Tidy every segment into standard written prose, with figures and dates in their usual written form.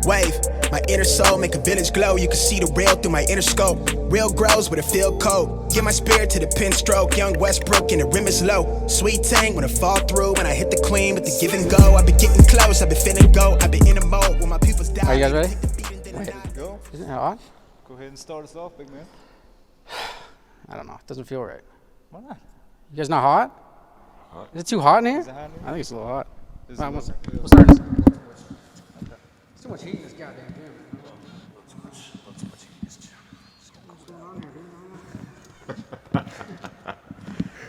Wave, my inner soul make a village glow. You can see the real through my inner scope. Real grows with a feel cold. Get my spirit to the pen stroke. Young Westbrook and the rim is low. Sweet tang when I fall through. When I hit the queen with the give and go. I've been getting close, I've been finna go. I've been in a mode when my people's die. Are you guys ready? Go. Isn't it hot? Go ahead and start us off, big man. I don't know. It doesn't feel right. Why not? You guys not hot? Hot. Is it too hot in here? Is it hot in here? I think it's a little hot. We'll We'll start this. There's too much heat in this goddamn gym.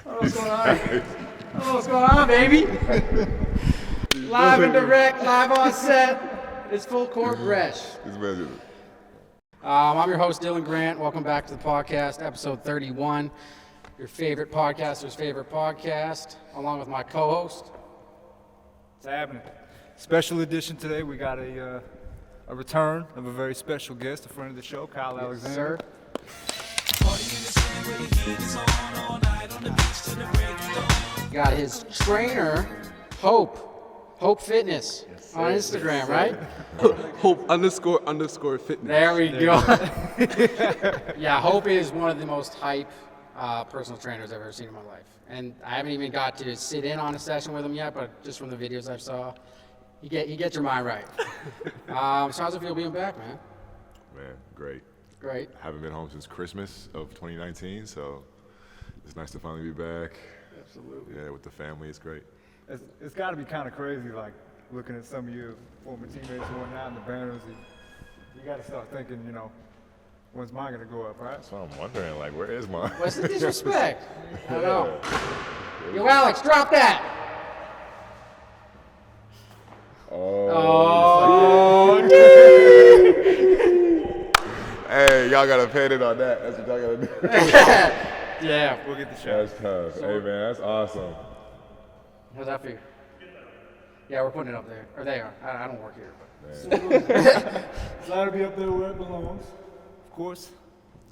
What's going on? What's going on, baby? Live and direct, live on set. It's full Court Bresh. I'm your host, Dylan Grant. Welcome back to the podcast, episode 31. Your favorite podcaster's favorite podcast, along with my co-host. It's happening. Special edition today. We got a return of a very special guest, a friend of the show, Kyle Alexander. Got his trainer, Hope Fitness, on Instagram, right? Hope__fitness. There we go. Yeah, Hope is one of the most hype personal trainers I've ever seen in my life. And I haven't even got to sit in on a session with him yet, but just from the videos I saw, he gets your mind right. So how's it feel being back, man? Man, great. Great. Haven't been home since Christmas of 2019, so it's nice to finally be back. Absolutely. Yeah, with the family, it's great. It's got to be kind of crazy, like looking at some of your former teammates and whatnot in the banners. You got to start thinking, you know, when's mine gonna go up, right? That's what I'm wondering, like, where is mine? What's the disrespect? I don't know. Yo, Alex, drop that. Oh. Hey, y'all gotta pay it on that. That's what y'all gotta do. Yeah. We'll get the shot. That's tough. Hey, man, that's awesome. How's that feel? Yeah, we're putting it up there. Or they are. I don't work here. But. It's got to be up there where it belongs, of course.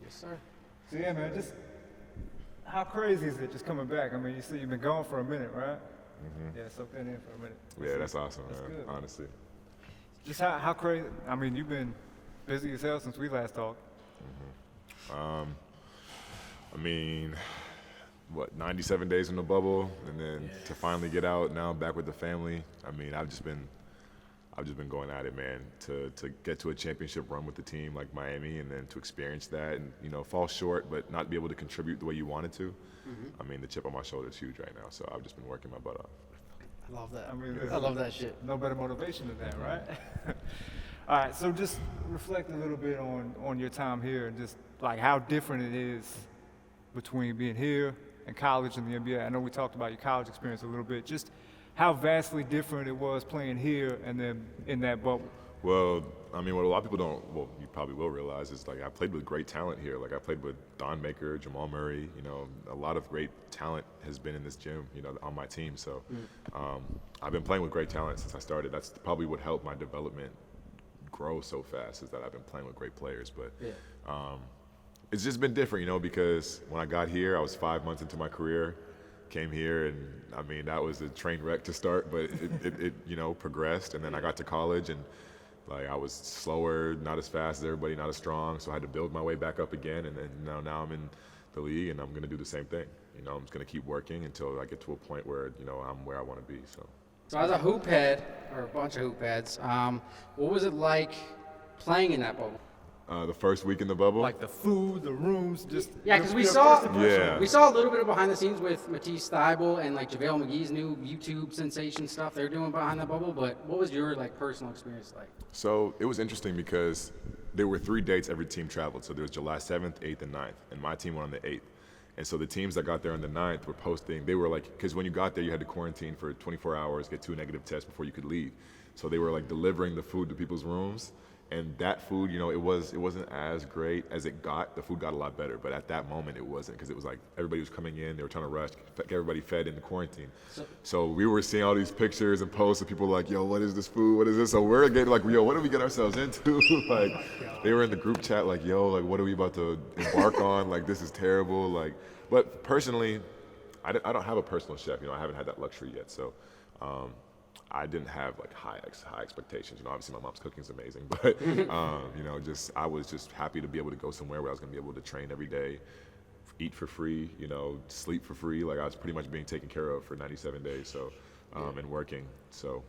Yes, sir. So yeah, man, just how crazy is it just coming back? I mean, you see you've been gone for a minute, right? Mm-hmm. Yeah, soak that in for a minute. Yeah, that's awesome, That's man, good. honestly. Just how crazy, I mean, you've been busy as hell since we last talked. I mean, 97 days in the bubble, and then to finally get out, now I'm back with the family. I mean, I've just been going at it, man, to get to a championship run with the team like Miami, and then to experience that and, you know, fall short but not be able to contribute the way you wanted to. I mean, the chip on my shoulder is huge right now, so I've just been working my butt off. I love that. I mean, I love that shit. No better motivation than that, right? All right, so just reflect a little bit on your time here and just like how different it is between being here and college and the NBA. I know we talked about your college experience a little bit. Just how vastly different it was playing here and then in that bubble. Well, I mean, what a lot of people don't, well, you probably will realize is, like, I played with great talent here. Like, I played with Don Maker, Jamal Murray, you know, a lot of great talent has been in this gym, you know, on my team. So I've been playing with great talent since I started. That's probably what helped my development grow so fast, is that I've been playing with great players. But it's just been different, you know, because when I got here, I was 5 months into my career. Came here, and I mean, that was a train wreck to start, but it you know, progressed. And then I got to college, and like, I was slower, not as fast as everybody, not as strong, so I had to build my way back up again. And then now I'm in the league, and I'm going to do the same thing. You know, I'm just going to keep working until I get to a point where, you know, I'm where I want to be. So as a hoop head, or a bunch of hoop heads, what was it like playing in that bubble? The first week in the bubble. Like the food, the rooms, just Yeah, because we your saw first impression. we saw a little bit of behind the scenes with Matisse Thybulle and like JaVale McGee's new YouTube sensation stuff they're doing behind the bubble. But what was your like personal experience like? So it was interesting because there were 3 dates every team traveled. So there was July 7th, 8th, and 9th, and my team went on the 8th. And so the teams that got there on the 9th were posting. They were like, because when you got there, you had to quarantine for 24 hours, get 2 negative tests before you could leave. So they were like delivering the food to people's rooms. And that food, you know, it wasn't as great as it got. The food got a lot better, but at that moment it wasn't, because it was like everybody was coming in, they were trying to rush, get everybody fed in the quarantine. So we were seeing all these pictures and posts of people like, yo, what is this food? What is this? So we're getting like, yo, what did we get ourselves into? Like, they were in the group chat like, yo, like, what are we about to embark on? Like, this is terrible. Like, but personally, I don't have a personal chef. You know, I haven't had that luxury yet. So I didn't have like high expectations. You know, obviously my mom's cooking is amazing, but you know, I was just happy to be able to go somewhere where I was going to be able to train every day, eat for free, you know, sleep for free. Like I was pretty much being taken care of for 97 days. So, and working. So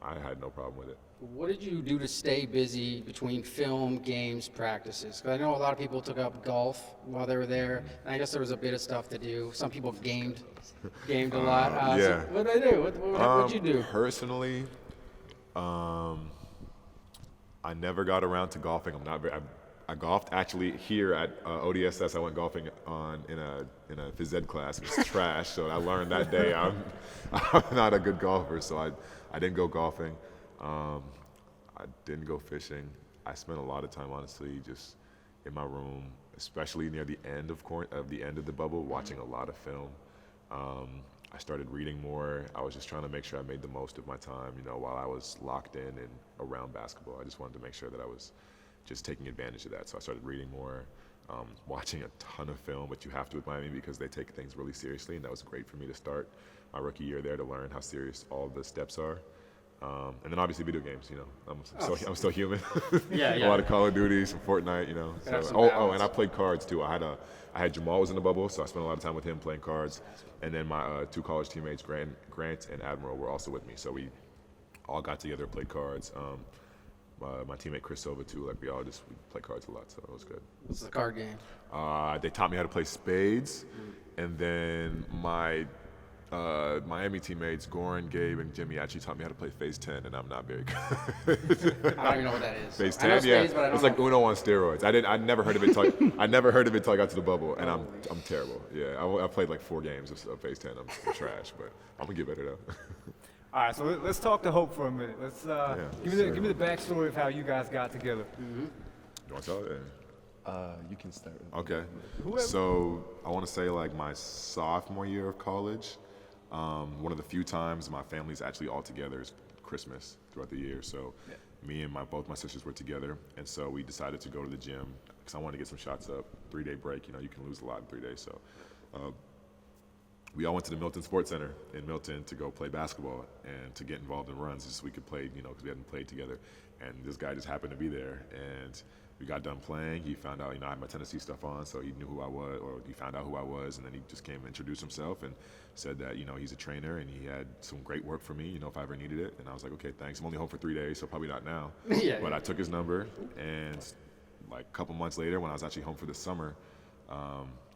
I had no problem with it. What did you do to stay busy between film, games, practices? Because I know a lot of people took up golf while they were there, and I guess there was a bit of stuff to do. Some people gamed a lot. Yeah. So what did I do? What'd you do? Personally, I never got around to golfing. I golfed actually here at ODSS. I went golfing in a phys ed class. It was trash, so I learned that day I'm not a good golfer. So I didn't go golfing. I didn't go fishing. I spent a lot of time, honestly, just in my room, especially near the end of the bubble, watching a lot of film. I started reading more. I was just trying to make sure I made the most of my time, you know, while I was locked in and around basketball. I just wanted to make sure that I was just taking advantage of that. So I started reading more, watching a ton of film, but you have to with Miami because they take things really seriously, and that was great for me to start my rookie year there to learn how serious all the steps are. And then obviously video games, you know, I'm still human. Yeah. A lot of Call of Duty, some Fortnite, you know. So, and I played cards too. I had Jamal was in the bubble, so I spent a lot of time with him playing cards. And then my two college teammates, Grant and Admiral, were also with me. So we all got together, played cards. My teammate Chris Silva too. Like we play cards a lot, so it was good. What's the card game? They taught me how to play spades, and then my Miami teammates, Goran, Gabe, and Jimmy actually taught me how to play Phase 10, and I'm not very good. I don't even know what that is. Phase I know 10, spades, yeah. but I don't It's like know. Uno on steroids. I never heard of it till I got to the bubble, and I'm terrible. Yeah, I played like 4 games of Phase 10. I'm trash, but I'm gonna get better though. All right, so let's talk to Hope for a minute. Let's give me the backstory of how you guys got together. You want to tell it? You can start. Okay. So I want to say like my sophomore year of college, one of the few times my family's actually all together is Christmas throughout the year. So me and both my sisters were together, and so we decided to go to the gym because I wanted to get some shots up. 3-day break, you know, you can lose a lot in 3 days. So we all went to the Milton Sports Center in Milton to go play basketball and to get involved in runs just so we could play, you know, because we hadn't played together. And this guy just happened to be there, and we got done playing. He found out, you know, I had my Tennessee stuff on, so he knew who I was, or he found out who I was, and then he just came and introduced himself and said that, you know, he's a trainer and he had some great work for me, you know, if I ever needed it. And I was like, okay, thanks. I'm only home for 3 days, so probably not now. But I took his number, and like a couple months later, when I was actually home for the summer,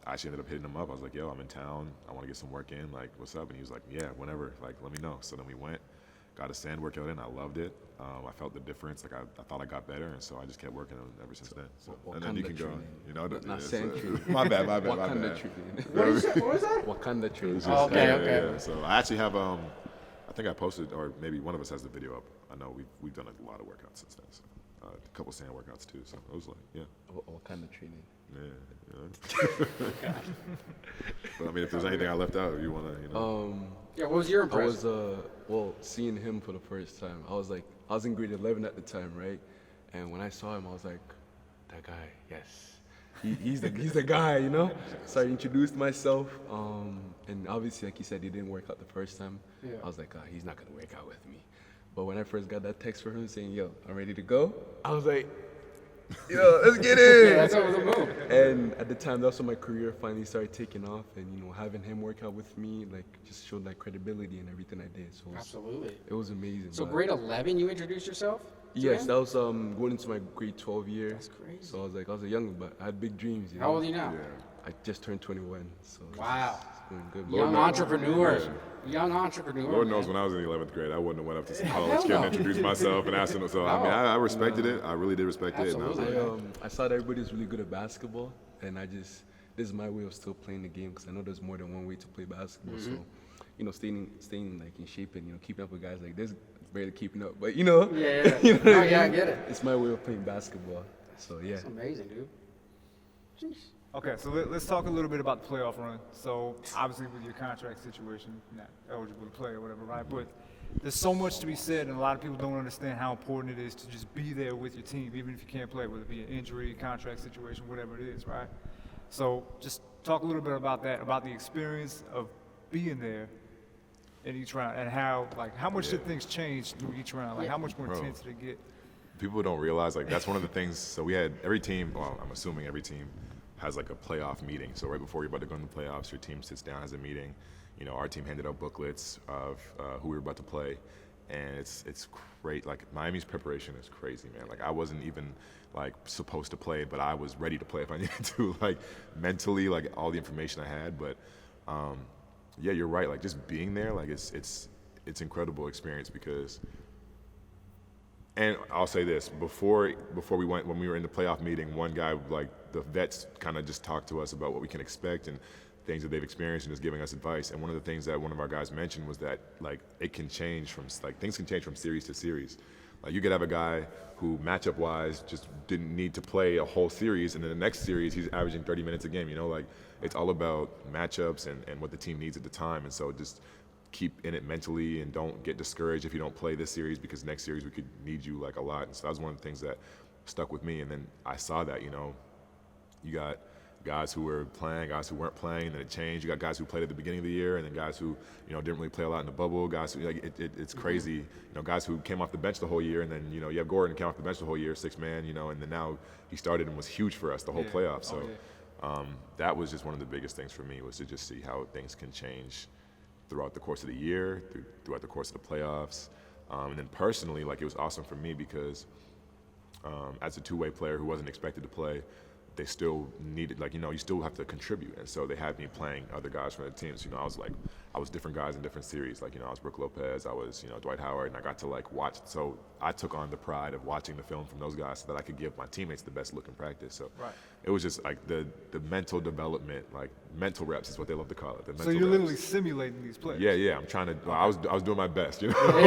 I actually ended up hitting him up. I was like, yo, I'm in town. I want to get some work in. Like, what's up? And he was like, yeah, whenever. Like, let me know. So then we went, got a sand workout in. I loved it. I felt the difference. Like, I thought I got better, and so I just kept working on it ever since then. So, and then you can go, you know. Not sand training. My bad. Wakanda training. What was that? Wakanda training. Okay. Yeah. So I actually have, I think I posted, or maybe one of us has the video up. I know we've done a lot of workouts since then. So, a couple sand workouts too. So it was like, yeah. Wakanda training. Yeah. But I mean, if there's anything I left out, you wanna, you know. Yeah, what was your I impression? was seeing him for the first time. I was in grade 11 at the time, right? And when I saw him, I was like, that guy, yes. He's the guy, you know? So I introduced myself, and obviously, like you said, he didn't work out the first time. Yeah. I was like, he's not gonna work out with me. But when I first got that text from him saying, yo, I'm ready to go, I was like, yo, let's get in. Yeah, that's always a move. And at the time, that's when my career finally started taking off, and you know, having him work out with me, like, just showed that credibility in everything I did. So Absolutely. it was amazing. So but- grade 11, you introduced yourself? to Yes, him? that was going into my grade 12 year. That's crazy. So I was a young, but I had big dreams. You know? How old are you now? I just turned 21. So Wow. it's going good. Young knows. entrepreneur. Yeah. Young entrepreneur. Lord man. knows when I was in the 11th grade, I wouldn't have went up to some Hell college kid and no. introduced myself and asked him. So I mean, I respected it. I really did respect it. And I was like, Absolutely. I saw that everybody's really good at basketball, and this is my way of still playing the game because I know there's more than one way to play basketball. So, you know, staying like in shape and, you know, keeping up with guys like this, barely keeping up, but you know, Yeah. you know what Oh, I yeah, I mean? get it. It's my way of playing basketball. So yeah. That's amazing, dude. Jeez. Okay, so let's talk a little bit about the playoff run. So obviously with your contract situation, you're not eligible to play or whatever, right? But there's so much to be said, and a lot of people don't understand how important it is to just be there with your team, even if you can't play, whether it be an injury, contract situation, whatever it is, right? So just talk a little bit about that, about the experience of being there in each round, and how much did things change through each round? Like how much more intense did it get? People don't realize, like, that's one of the things. So we had every team, well, I'm assuming every team has like a playoff meeting. So right before you're about to go into the playoffs, your team sits down, has a meeting. You know, our team handed out booklets of who we were about to play, and it's great. Like, Miami's preparation is crazy, man. Like, I wasn't even like supposed to play, but I was ready to play if I needed to, like, mentally, like, all the information I had. But yeah, you're right. Like, just being there, like, it's incredible experience because. And I'll say this, before we went, when we were in the playoff meeting, one guy, like, the vets kind of just talked to us about what we can expect and things that they've experienced and just giving us advice. And one of the things that one of our guys mentioned was that, like, it can change from, like, things can change from series to series. Like, you could have a guy who matchup-wise just didn't need to play a whole series, and then the next series he's averaging 30 minutes a game, you know? Like, it's all about matchups and what the team needs at the time. And so just keep in it mentally and don't get discouraged if you don't play this series, because next series we could need you, like, a lot. And so that was one of the things that stuck with me. And then I saw that, you know, you got guys who were playing, guys who weren't playing, and then it changed. You got guys who played at the beginning of the year, and then guys who, you know, didn't really play a lot in the bubble. Guys who, like, it's crazy. You know, guys who came off the bench the whole year, and then, you know, you have Gordon came off the bench the whole year, 6-man, you know, and then now he started and was huge for us the whole playoff. So that was just one of the biggest things for me, was to just see how things can change throughout the course of the year, throughout the course of the playoffs. And then personally, like, it was awesome for me because as a two-way player who wasn't expected to play, they still needed, like, you know, you still have to contribute. And so they had me playing other guys from the teams. You know, I was different guys in different series. Like, you know, I was Brook Lopez, I was, you know, Dwight Howard, and I got to, like, watch. So I took on the pride of watching the film from those guys so that I could give my teammates the best look in practice. So it was just, like, the mental development, like, mental reps is what they love to call it. The So mental you're reps. literally simulating these plays. Yeah, I'm trying to. Well, I was doing my best, you know.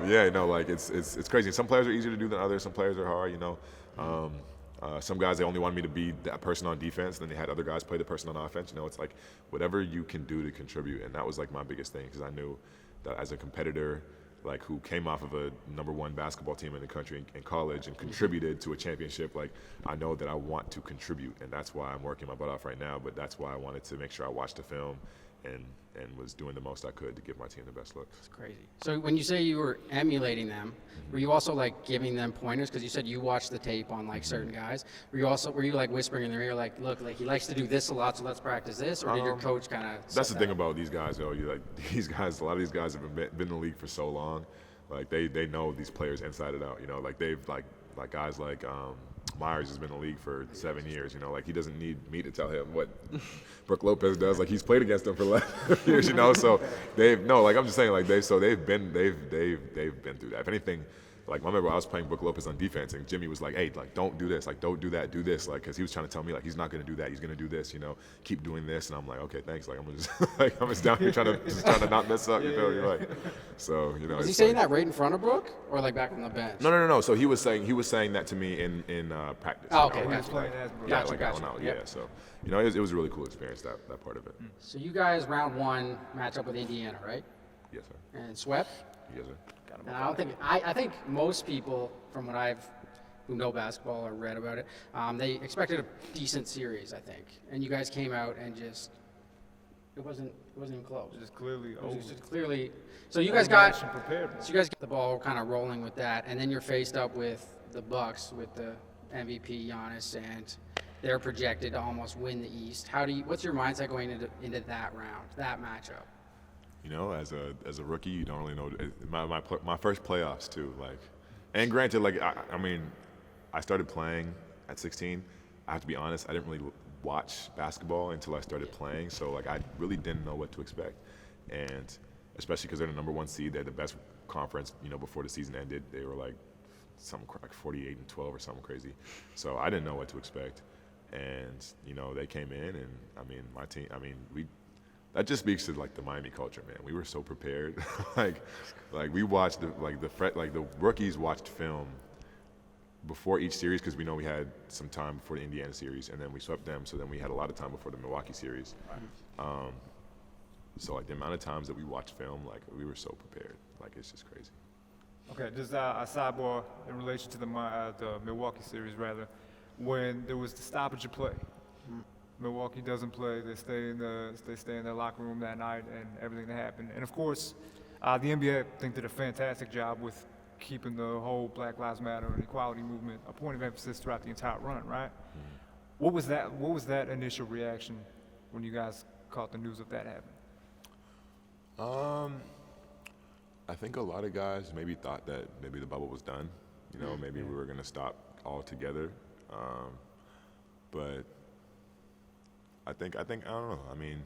Yeah, you know, like, it's crazy. Some players are easier to do than others. Some players are hard, you know. Some guys, they only wanted me to be that person on defense, then they had other guys play the person on offense. You know, it's like whatever you can do to contribute, and that was, like, my biggest thing, because I knew that as a competitor, like, who came off of a #1 basketball team in the country in college and contributed to a championship, like, I know that I want to contribute, and that's why I'm working my butt off right now. But that's why I wanted to make sure I watched the film and was doing the most I could to give my team the best look. It's crazy. So when you say you were emulating them, were you also, like, giving them pointers? Because you said you watched the tape on, like, certain guys. Were you like whispering in their ear, like, look, like, he likes to do this a lot, so let's practice this? Or did your coach kind of? That's the thing about these guys, though. You, like, these guys, a lot of these guys have been in the league for so long. Like, they know these players inside and out. You know, like, they've, like guys like Myers has been in the league for 7 years. You know, like, he doesn't need me to tell him what Brook Lopez does. Like, he's played against him for the last years. You know, so I'm just saying, like, they've been through that. If anything, like, I remember I was playing Brook Lopez on defense, and Jimmy was like, hey, like, don't do this, like, don't do that, do this, like, because he was trying to tell me, like, he's not going to do that, he's going to do this, you know, keep doing this. And I'm like, okay, thanks, like, I'm just down here trying to not mess up, you know, you're like, so, you know. Was he saying that right in front of Brook, or, like, back on the bench? No. So he was saying that to me in practice. Oh, okay, you know, gotcha. Playing as Brook. Yeah, Gotcha, like, gotcha. going out, Yep. yeah. So, you know, it was a really cool experience, that part of it. So you guys, round 1, match up with Indiana, right? Yes, sir. And swept? Yes, sir. And I think most people, from what who know basketball or read about it, they expected a decent series, I think. And you guys came out and just, it wasn't even close. Just clearly It was over. just clearly. So you guys got preparedness. So you guys get the ball kind of rolling with that, and then you're faced up with the Bucks, with the MVP Giannis, and they're projected to almost win the East. What's your mindset going into that round, that matchup? You know, as a rookie, you don't really know. My first playoffs too, like, and granted, like, I mean, I started playing at 16. I have to be honest, I didn't really watch basketball until I started playing, so, like, I really didn't know what to expect, and especially because they're the #1 seed, they're the best conference. You know, before the season ended, they were like something like 48-12 or something crazy, so I didn't know what to expect, and, you know, they came in, and I mean, my team, I mean, that just speaks to, like, the Miami culture, man. We were so prepared. like we watched the rookies watched film before each series, because we know we had some time before the Indiana series, and then we swept them. So then we had a lot of time before the Milwaukee series. So, like, the amount of times that we watched film, like, we were so prepared. Like, it's just crazy. Okay, just a sidebar in relation to the Milwaukee series, rather. When there was the stoppage of play, Milwaukee doesn't play. They stay in their locker room that night and everything that happened. And of course, the NBA I think did a fantastic job with keeping the whole Black Lives Matter and equality movement a point of emphasis throughout the entire run, right? What was that initial reaction when you guys caught the news of that happening? I think a lot of guys maybe thought that maybe the bubble was done. You know, maybe we were going to stop altogether. But I think I don't know. I mean,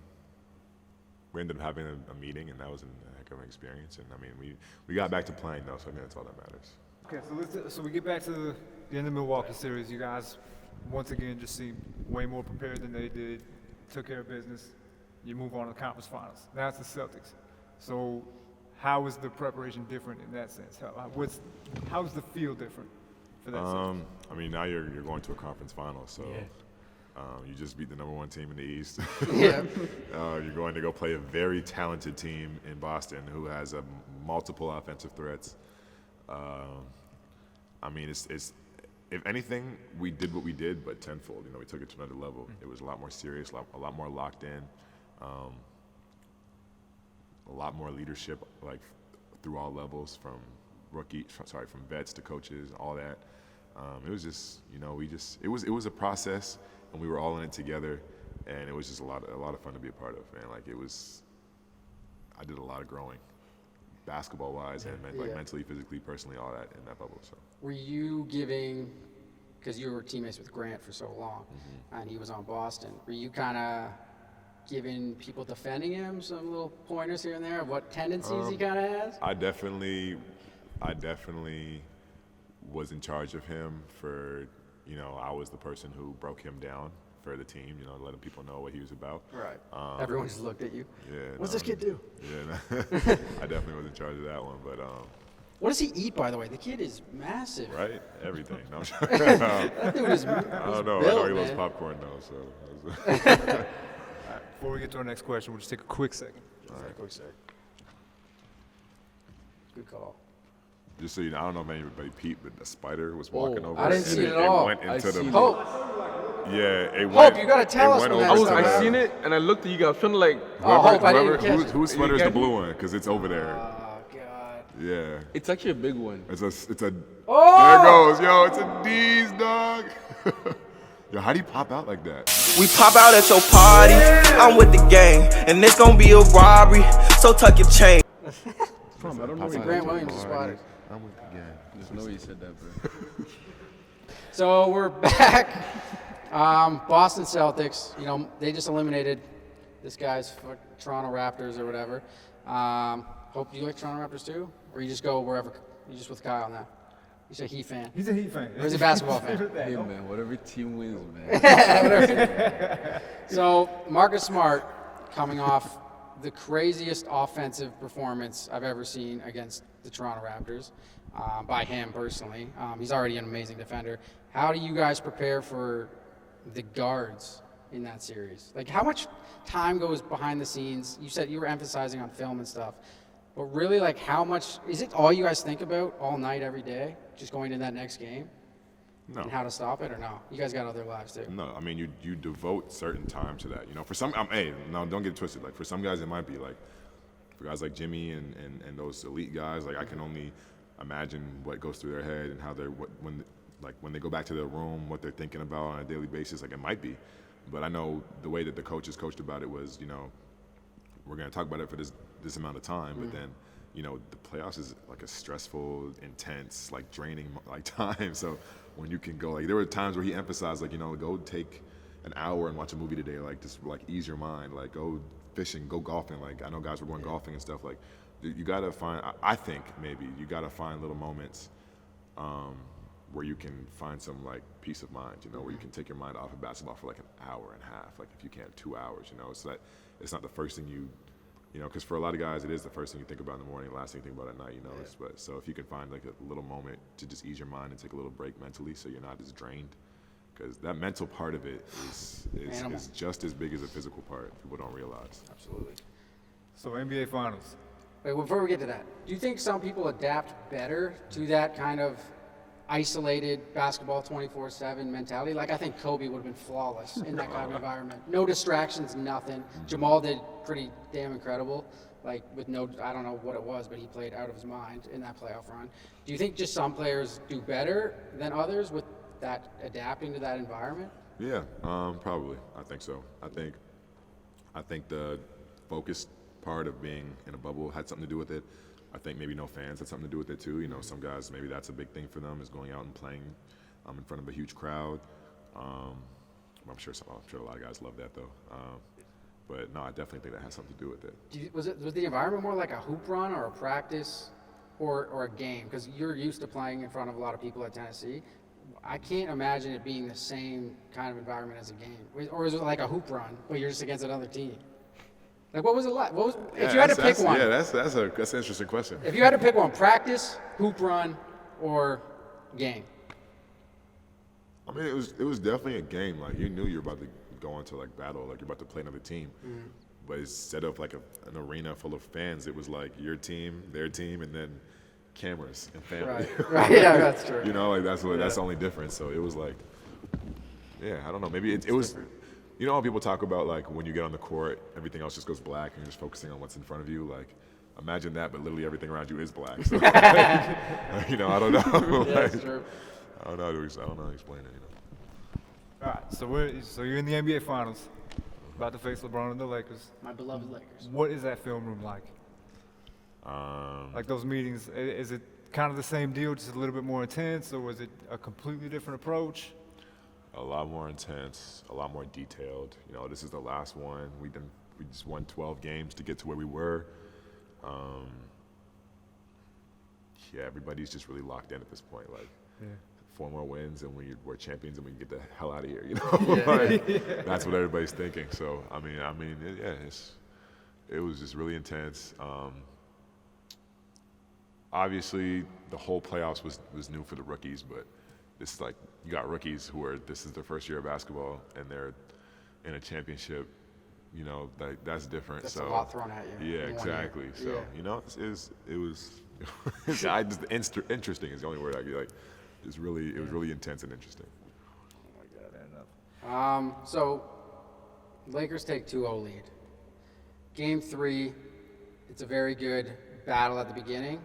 we ended up having a meeting, and that was a heck of an experience. And I mean, we got back to playing though, so I think that's all that matters. Okay, so we get back to the end of the Milwaukee series. You guys once again just seemed way more prepared than they did. Took care of business. You move on to the conference finals. Now it's the Celtics. So how is the preparation different in that sense? How's the feel different for that sense? I mean, now you're going to a conference final, so you just beat the #1 team in the East. Yeah. You're going to go play a very talented team in Boston who has multiple offensive threats. I mean, it's if anything, we did what we did, but tenfold. You know, we took it to another level. It was a lot more serious, a lot more locked in. A lot more leadership, like through all levels, from vets to coaches, all that. It was just, you know, it was a process, and we were all in it together, and it was just a lot of fun to be a part of, man. Like I did a lot of growing, basketball-wise, and mentally, physically, personally, all that in that bubble. So. Were you giving, because you were teammates with Grant for so long, and he was on Boston, were you kind of giving people defending him some little pointers here and there of what tendencies he kind of has? I definitely was in charge of him for, you know, I was the person who broke him down for the team, you know, letting people know what he was about. Right. Everyone just looked at you. Yeah. What's this kid do? Yeah, I definitely was in charge of that one, but what does he eat, by the way? The kid is massive. right? Everything. No, That dude is. I don't know. Built, I know he loves man. popcorn though, so. Before we get to our next question, we'll just take a quick second. Quick sec. Good call. Just so you know, I don't know if anybody peeped, but a spider was walking over. I didn't see it at all. Went into the. Hope, Yeah, it went. Hope, you gotta tell us went when over that to started. I seen it and I looked at you guys, feeling like Hope, I didn't catch it. whose sweater is the catch blue one? Because it's over there. Oh, God. Yeah. it's actually a big one. It's a. Oh! There it goes, yo. It's a D's, dog. Yo, how do you pop out like that? We pop out at your party, I'm with the gang, and it's gonna be a robbery, so tuck your chain. I don't know. It's a Grant Williams spotted. I'm with the gang. There's no way you said that, bro. So we're back. Boston Celtics, you know, they just eliminated this guy's Toronto Raptors or whatever. Hope you like Toronto Raptors too? Or you just go wherever, you just with Kyle now? He's a Heat fan. He's a Heat fan. Or he's a basketball fan. Hey, man, whatever team wins, man. So Marcus Smart coming off the craziest offensive performance I've ever seen against the Toronto Raptors, by him personally. He's already an amazing defender. How do you guys prepare for the guards in that series? Like, how much time goes behind the scenes? You said you were emphasizing on film and stuff, but really, like, how much is it all you guys think about all night, every day, just going to that next game? No. And how to stop it, or no? You guys got other lives too. No, I mean you devote certain time to that. You know, for some, hey, no, don't get it twisted. Like for some guys, it might be like, for guys like Jimmy and those elite guys, like I can only imagine what goes through their head and how they're when they go back to their room, what they're thinking about on a daily basis. Like it might be, but I know the way that the coaches coached about it was, you know, we're gonna talk about it for this amount of time, but then, you know, the playoffs is like a stressful, intense, like draining like time. So when you can go, like there were times where he emphasized, like, you know, go take an hour and watch a movie today, like just like ease your mind, like go fishing, go golfing. Like I know guys were going golfing and stuff. Like you gotta find, I think maybe you gotta find little moments where you can find some like peace of mind, you know, where you can take your mind off of basketball for like an hour and a half, like if you can 2 hours, you know. So that it's not the first thing you know, because for a lot of guys, it is the first thing you think about in the morning, last thing you think about at night, you know. But so if you can find like a little moment to just ease your mind and take a little break mentally, so you're not as drained, because that mental part of it is just as big as the physical part. People don't realize. Absolutely. So NBA Finals. Wait, before we get to that, do you think some people adapt better to that kind of isolated basketball 24/7 mentality. Like, I think Kobe would have been flawless in that kind of environment. No distractions, nothing. Jamal did pretty damn incredible. Like, with no, I don't know what it was, but he played out of his mind in that playoff run. Do you think just some players do better than others with that adapting to that environment? Yeah, probably. I think so. I think the focused part of being in a bubble had something to do with it. I think maybe no fans had something to do with it too. You know, some guys, maybe that's a big thing for them, is going out and playing in front of a huge crowd. I'm sure a lot of guys love that though. But no, I definitely think that has something to do with it. Was the environment more like a hoop run or a practice or a game? Because you're used to playing in front of a lot of people at Tennessee. I can't imagine it being the same kind of environment as a game. Or is it like a hoop run, but you're just against another team? Like, what was it like? If you had to pick one? Yeah, that's an interesting question. If you had to pick one, practice, hoop run, or game? I mean, it was definitely a game. Like, you knew you were about to go into like battle, like you're about to play another team. Mm-hmm. But instead of like an arena full of fans, it was like your team, their team, and then cameras and family. Right. Yeah, that's true. You know, like that's the only difference. So it was like, yeah, I don't know. Maybe it was. Different. You know how people talk about like when you get on the court, everything else just goes black and you're just focusing on what's in front of you. Like, imagine that, but literally everything around you is black. So, you know, I don't know. Yeah, that's true. I don't know how to explain it. You know. All right, so you're in the NBA Finals, about to face LeBron and the Lakers. My beloved Lakers. What is that film room like? Like those meetings, is it kind of the same deal, just a little bit more intense, or was it a completely different approach? A lot more intense, a lot more detailed. You know, this is the last one. We just won 12 games to get to where we were. Yeah, everybody's just really locked in at this point. Like, 4 more wins and we're champions and we can get the hell out of here. You know, that's what everybody's thinking. So I mean, it was just really intense. Obviously, the whole playoffs was new for the rookies, but this is like, you got rookies this is their first year of basketball and they're in a championship. You know, that's different. That's so a lot thrown at you. Yeah, exactly. So you know, it was interesting is the only word I could like. It was really intense and interesting. Oh my God, enough. So Lakers take 2-0 lead. Game 3, it's a very good battle at the beginning,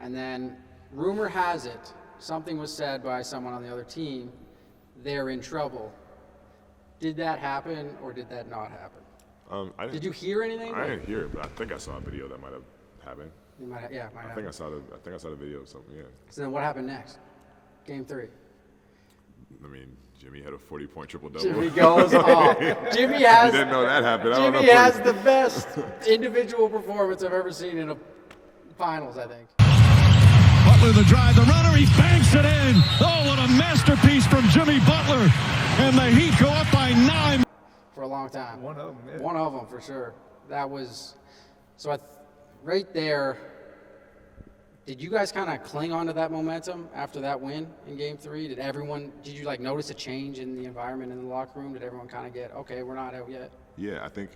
and then rumor has it something was said by someone on the other team. They're in trouble. Did that happen or did that not happen? Did you hear anything? I didn't hear it, but I think I saw a video that might have happened. I think I saw the video of something. Yeah. So then what happened next? Game 3. I mean, Jimmy had a 40-point triple-double. Jimmy goes off. Jimmy has. You didn't know that happened. Jimmy has the best individual performance I've ever seen in a finals, I think. Butler the drive, the runner, he banks it in. Oh, what a masterpiece from Jimmy Butler. And the Heat go up by 9. For a long time. One of them, yeah. One of them, for sure. That was, so right there, did you guys kind of cling on to that momentum after that win in Game 3? Did you like notice a change in the environment in the locker room? Did everyone kind of get, okay, we're not out yet? Yeah, I think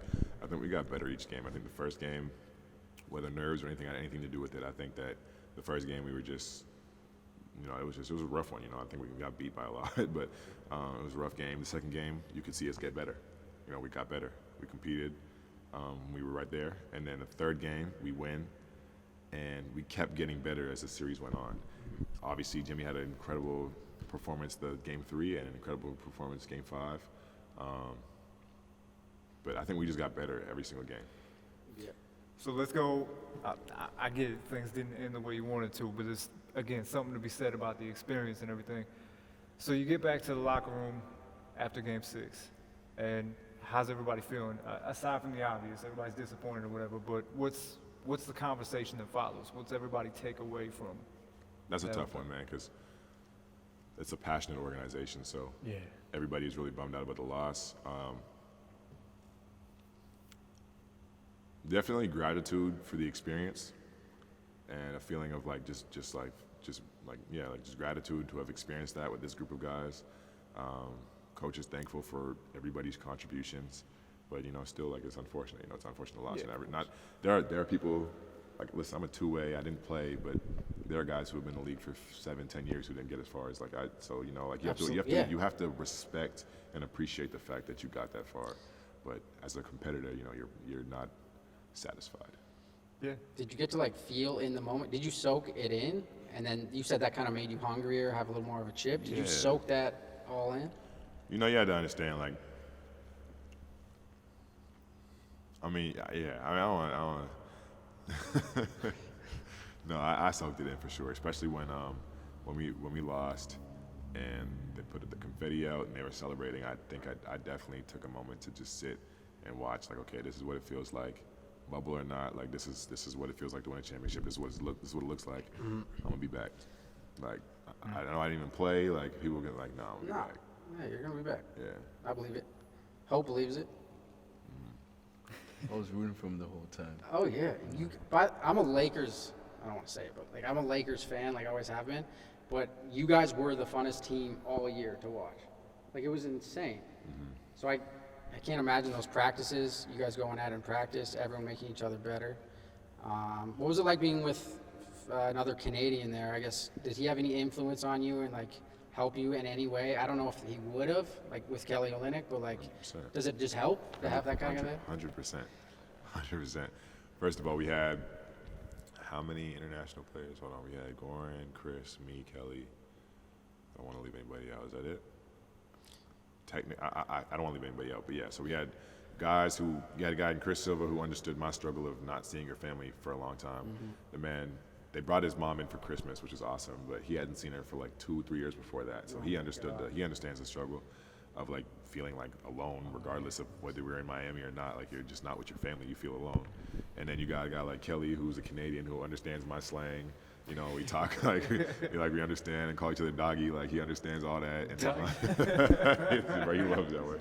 we got better each game. I think the first game, whether nerves or anything had anything to do with it, I think that the first game we were just, you know, it was a rough one. You know, I think we got beat by a lot, but it was a rough game. The second game, you could see us get better. You know, we got better. We competed. We were right there. And then the third game, we win, and we kept getting better as the series went on. Obviously, Jimmy had an incredible performance the Game 3 and an incredible performance Game 5. But I think we just got better every single game. Yeah. So let's go. I get it, things didn't end the way you wanted to, but it's, again, something to be said about the experience and everything. So you get back to the locker room after Game 6, and how's everybody feeling? Aside from the obvious, everybody's disappointed or whatever, but what's the conversation that follows? What's everybody take away from? That's a tough one, man, because it's a passionate organization, so yeah, everybody's really bummed out about the loss. Definitely gratitude for the experience and a feeling of like just gratitude to have experienced that with this group of guys. Coach is thankful for everybody's contributions, but you know, still like it's unfortunate. You know, it's an unfortunate loss. Yeah, and there are people like, listen, I'm a two-way. I didn't play, but there are guys who have been in the league for 7-10 years who didn't get as far as like I. So you know, like you have to respect and appreciate the fact that you got that far. But as a competitor, you know, you're not satisfied. Yeah. Did you get to like feel in the moment? Did you soak it in? And then you said that kind of made you hungrier, have a little more of a chip. Did you soak that all in? You know, you had to understand, like, I mean, yeah, I don't no, I soaked it in for sure, especially when we lost and they put the confetti out and they were celebrating. I think I definitely took a moment to just sit and watch, like, okay, this is what it feels like, bubble or not. Like, this is what it feels like to win a championship. This is what it looks like. I'm gonna be back. Like, I know I didn't even play. Like, people get like, no, I'm gonna be back. Yeah, you're gonna be back. Yeah. I believe it. Hope believes it. I was rooting for him the whole time. Oh yeah, but I'm a Lakers. I don't want to say it, but like I'm a Lakers fan, like I always have been. But you guys were the funnest team all year to watch. Like, it was insane. So I can't imagine those practices. You guys going out in practice, everyone making each other better. What was it like being with another Canadian there? I guess, did he have any influence on you and like help you in any way? I don't know if he would have, like with Kelly Olynyk, but like, 100%. does it just help to have that kind of guy? 100%. First of all, we had how many international players? Hold on, we had Goran, Chris, me, Kelly. I don't want to leave anybody out. Is that it? I don't want to leave anybody out, but yeah. So we had guys you had a guy in Chris Silva who understood my struggle of not seeing your family for a long time. The man, they brought his mom in for Christmas, which is awesome, but he hadn't seen her for like 2-3 years before that. So he understood he understands the struggle of like feeling like alone, regardless of whether we're in Miami or not. Like, you're just not with your family, you feel alone. And then you got a guy like Kelly, who's a Canadian, who understands my slang. You know, we talk like we understand and call each other doggy. Like, he understands all that. And bro, he loves that word.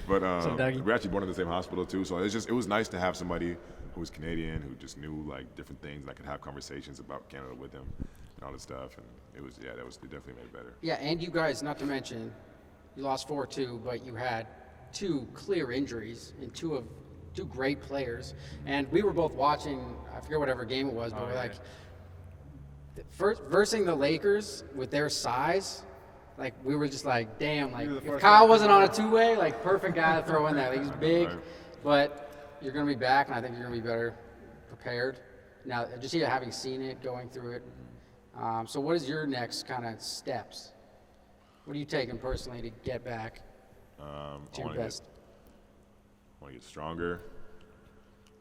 But we're actually born in the same hospital too, so it was nice to have somebody who was Canadian, who just knew like different things, and I could have conversations about Canada with him and all this stuff. And it definitely made it better. Yeah, and you guys, not to mention, you lost 4-2, but you had 2 clear injuries and 2 great players. And we were both watching, I forget whatever game it was, but we're like, versing the Lakers with their size, like, we were just like, damn, like, if Kyle wasn't on a two-way, like, perfect guy to throw in there. Like, he's big, but you're going to be back, and I think you're going to be better prepared. Now, just having seen it, going through it. So what is your next kind of steps? What are you taking personally to get back to your best? I want to get stronger.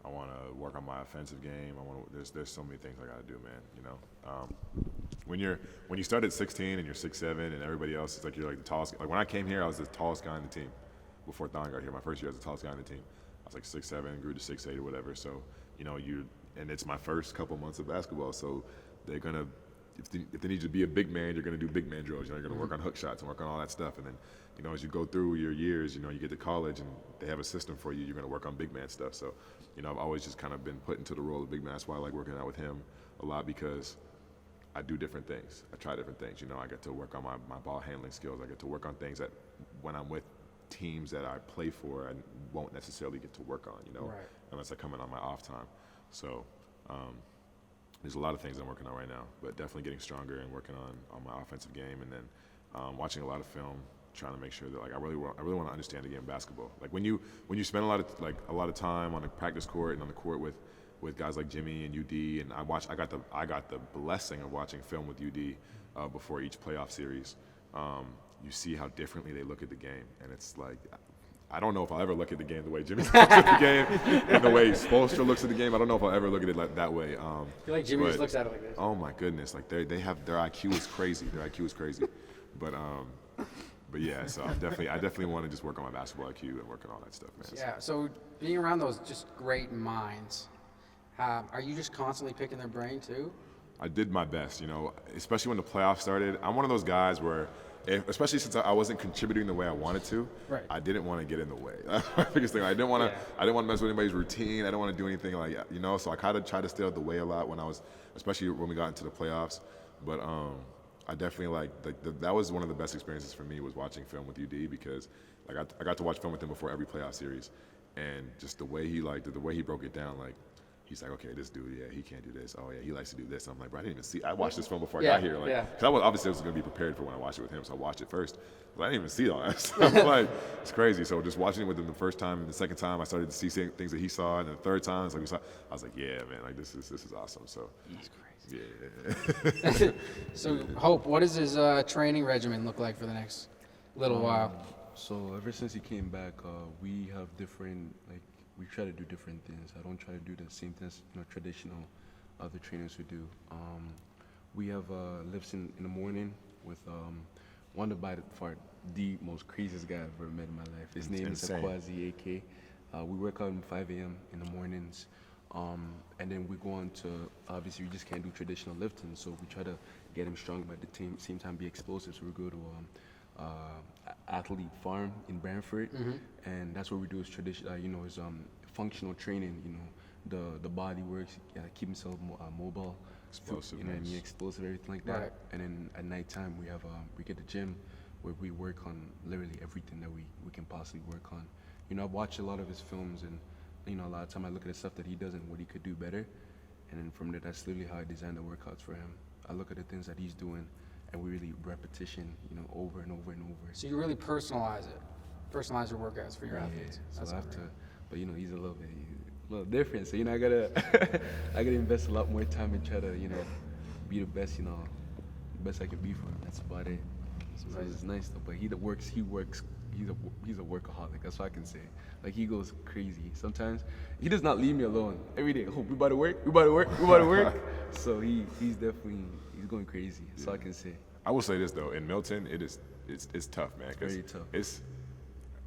I want to work on my offensive game. There's so many things I got to do, man. You know, when you start at 16 and you're 6'7", and everybody else is like, you're like the tallest. Like, when I came here, I was the tallest guy on the team. Before Thon got here, my first year, I was the tallest guy on the team. I was like 6'7", grew to 6'8" or whatever. So, you know, and it's my first couple months of basketball. So they're gonna, if they need you to be a big man, you're gonna do big man drills. You know, you're gonna work on hook shots and work on all that stuff. And then, you know, as you go through your years, you know, you get to college and they have a system for you. You're gonna work on big man stuff. So, you know, I've always just kind of been put into the role of big man. That's why I like working out with him a lot, because I do different things. I try different things. You know, I get to work on my ball handling skills. I get to work on things that when I'm with teams that I play for, I won't necessarily get to work on, you know, unless I come in on my off time. So there's a lot of things I'm working on right now, but definitely getting stronger and working on my offensive game, and then watching a lot of film, trying to make sure that, like, I really want to understand the game of basketball. Like, when you spend a lot of time on the practice court and on the court with guys like Jimmy and UD, and I got the blessing of watching film with UD before each playoff series. You see how differently they look at the game, and it's like, I don't know if I'll ever look at the game the way Jimmy looks at the game, and the way Spoelstra looks at the game. I don't know if I'll ever look at it like that way. I feel like Jimmy just looks at it like this. Oh my goodness, like they have, their IQ is crazy. Their IQ is crazy, but yeah. So I definitely want to just work on my basketball IQ and work on all that stuff, man. Yeah. So being around those just great minds, are you just constantly picking their brain too? I did my best, you know, especially when the playoffs started. I'm one of those guys where, especially since I wasn't contributing the way I wanted to, I didn't want to get in the way. That's my biggest thing. I didn't want to mess with anybody's routine. I didn't want to do anything like, you know, so I kind of tried to stay out the way a lot when I was, especially when we got into the playoffs. But I definitely that was one of the best experiences for me, was watching film with UD, because like I got to watch film with him before every playoff series, and just the way he broke it down, like, he's like, okay, this dude, yeah, he can't do this. Oh, yeah, he likes to do this. I'm like, bro, I didn't even see. I watched this film before I Yeah, got here. Like, yeah. 'cause obviously I was going to be prepared for when I watched it with him, so I watched it first. But I didn't even see all that stuff. Like, it's crazy. So just watching it with him the first time and the second time, I started to see things that he saw, and the third time, it's like I was like, yeah, man, like this is awesome. So He's crazy. yeah. So, Hope, what does his training regimen look like for the next little while? So ever since he came back, we have different, like, we try to do different things. I don't try to do the same things, traditional other trainers would do. We have lifts in the morning with one of by far the most craziest guy I've ever met in my life. His name is Akwazi AK. We work out at 5 a.m. in the mornings. And then we go on to, obviously we just can't do traditional lifting, so we try to get him strong, but at the same time be explosive. So we go to Athlete Farm in Brantford, and that's what we do is traditional, is functional training. The body works, keep himself mobile, Explosive, explosive, everything like that. Right. And then at nighttime we have we get the gym where we work on literally everything that we can possibly work on. I've watched a lot of his films, and a lot of time I look at the stuff that he does and what he could do better, and then from there, that's literally how I design the workouts for him. I look at the things that he's doing, and we really repetition, over and over and over. So you really personalize your workouts for your athletes. So That's I have great. to, but he's a little different. So I gotta invest a lot more time and try to be the best, best I can be for him. That's about it. So it's nice though. But he works. He's a workaholic. That's what I can say. Like, he goes crazy. Sometimes he does not leave me alone. Every day, we about to work. So he's going crazy. That's all I can say. I will say this though, in Milton, it's tough, man. 'Cause Very tough. It's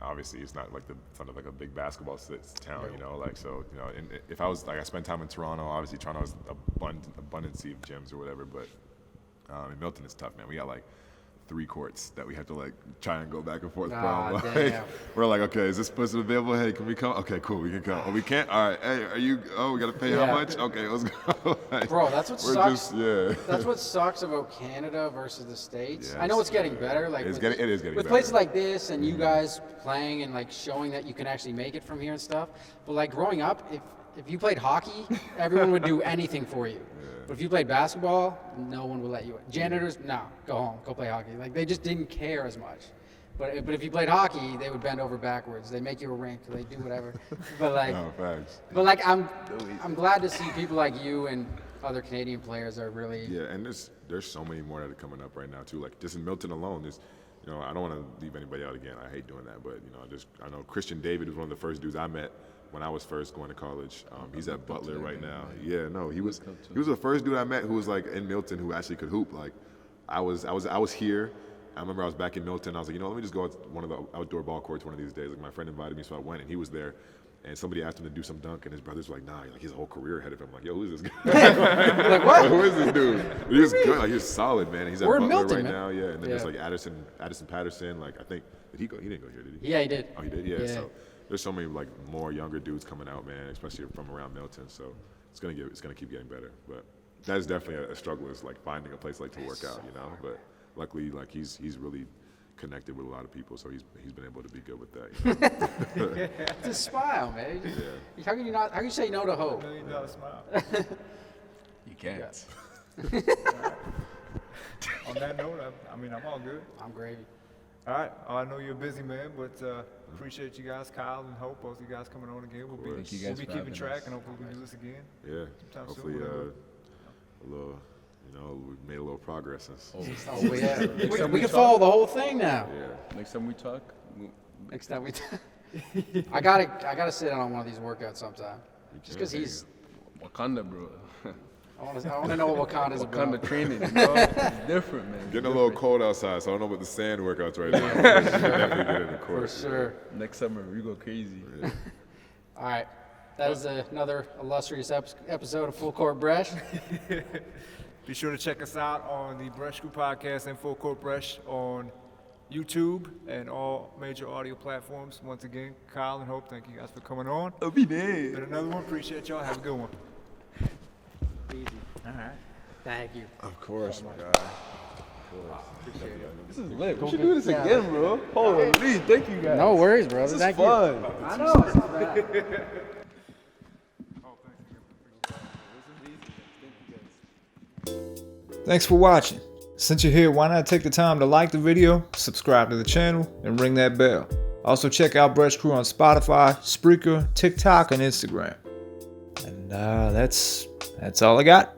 obviously it's not like it's not like a big basketball town, like so. And if I was like I spent time in Toronto, obviously Toronto has abundance of gyms or whatever, but in Milton it's tough, man. We got like 3 courts that we have to like try and go back and forth from. Like, damn. we're like, okay, is this person available? Hey, can we come? Okay, cool, we can come. Oh, we can't? All right, hey, are you? Oh, we gotta pay how much? Okay, let's go. Like, Bro, that's what we're sucks. just, That's what sucks about Canada versus the States. Yeah, I know it's getting better. Like it is getting with better. places like this and you guys playing and like showing that you can actually make it from here and stuff. But like growing up, if you played hockey, everyone would do anything for you. But if you played basketball, no one would let you in. Janitors, no, go home, go play hockey. Like they just didn't care as much. But if you played hockey, they would bend over backwards. They make you a rink. They do whatever. But like, No, facts. but like I'm glad to see people like you and other Canadian players are really. Yeah, and there's so many more that are coming up right now too. Like just in Milton alone, there's, I don't want to leave anybody out again. I hate doing that, but I know Christian David was one of the first dudes I met when I was first going to college. He's at Butler right now. Yeah, no, he was the first dude I met who was like in Milton who actually could hoop. Like I was here. I remember I was back in Milton. I was like, let me just go to one of the outdoor ball courts one of these days. Like my friend invited me, so I went, and he was there. And somebody asked him to do some dunk, and his brothers were like, nah, like his whole career ahead of him. I'm like, yo, who is this guy? Like what? Who is this dude? But he was good. Like he was solid, man. He's at We're in Butler Milton, right man. now. Yeah, and then there's Yeah. like Addison Patterson. Like I think did he go? He didn't go here, did he? Yeah, he did. Oh, he did. Yeah. Yeah. So there's so many like more younger dudes coming out, man, especially from around Milton. So it's gonna keep getting better. But that is definitely a struggle. Is like finding a place like to work out, But luckily, like he's really connected with a lot of people, so he's been able to be good with that. It's a smile, man. How can you say no to hope? $1 million smile. You can't. On that note, I'm all good. I'm gravy. All right. I know you're a busy man, but appreciate you guys, Kyle and Hope, both of you guys coming on again. We'll Thank you we'll guys be for keeping having track, us. and hopefully we can do this again. Yeah. Sometime Hopefully, soon, whatever. a little. We made a little progress since. Oh, yeah. We can follow the whole thing now. Yeah. Next time we talk, Next time I gotta sit in on one of these workouts sometime. Just because he's. Wakanda, bro. I want to know what Wakanda's Wakanda about. training, it's different, man. Getting a little cold outside, so I don't know about the sand workouts right now. We should definitely get in the For court. sure. Next summer, we go crazy. All right. That is another illustrious episode of Full Court Bresh. Be sure to check us out on the Bresh Crew Podcast and Full Court Bresh on YouTube and all major audio platforms. Once again, Kyle and Hope, thank you guys for coming on. I'll be there. Been another one. Appreciate y'all. Have a good one. Easy. All right. Thank you. Of course, my guy. This is lit. We should do this again, bro. Holy, thank you guys. No worries, brother. This is Thank fun. you. I know. It's not bad. Thanks for watching. Since you're here, why not take the time to like the video, subscribe to the channel, and ring that bell. Also check out Bresh Crew on Spotify, Spreaker, TikTok, and Instagram. And that's all I got.